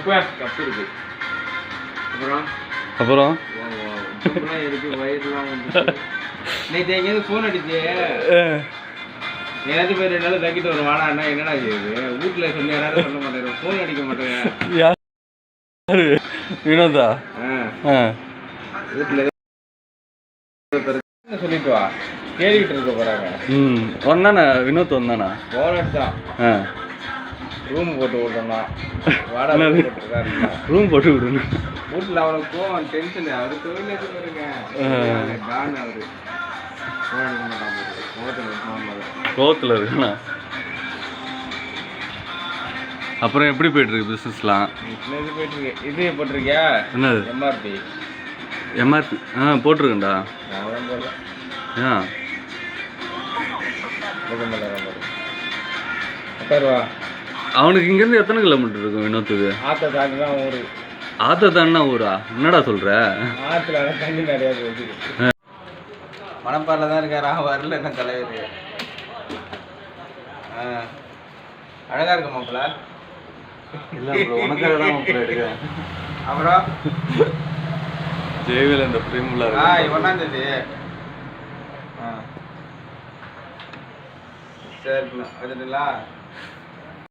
Cup இருக்கு. அப்புறம் இருக்கு வயிறுலாம் வந்து நேற்று எங்கேயாவது ஃபோன் அடிச்சு நேரத்து போய் 2 நாள் தக்கிட்டு வரும் வாடாண்ணா என்னடா செய்யுது வீட்டில் சொன்ன யாரும் சொல்ல மாட்டேன் ஃபோன் அடிக்க மாட்டேங்க. வினோதா வீட்டில் சொல்லிட்டு வா கேள்விட்டு இருக்க போறாங்க. வந்தானே வினோத் வந்தானா ஃபோன் அடிச்சான் ரூம் போட்டு விட்டோம்னா வாடகை ரூம் போட்டு விடணும். வீட்டில் அவனுக்கு போவான் டென்ஷன் அவரு தொழில் எது பாருங்க கான் அவரு ஃபோன் அடிக்க மாட்டான் கோவத்தில் இருக்குண்ணா. அப்புறம் எப்படி போயிட்டு இருக்கு பிஸ்னஸ்லாம்? இது போயிட்டு இருக்கு. இது போட்டிருக்கியா? என்னது? எம்ஆர்பி. எம்ஆர்பி போட்டிருக்கேன்டா. நான் போடல. ஏன்? உட்காருவா. அவனுக்கு இங்கேருந்து எத்தனை கிலோமீட்டர் இருக்கும் வினோத்துக்கு? ஆற்றை தாண்டி தான் ஊரு. ஆற்றை தாண்டினா ஊரா? என்னடா சொல்கிற? ஆற்றுல தண்ணி நிறையா போகுது. மணப்பாறையில் தான் இருக்காரா வரல என்ன தலைவர். அழகா இருக்க மாப்பிள்ள. இல்லை ப்ரோ உனக்காக தான் மாப்பிள்ள எடுக்கிறேன். அப்புறம் ஜெயவேல் இந்த பிரேமுள்ள 1ஆம் தேதி. சரிண்ணா வந்துட்டுங்களா?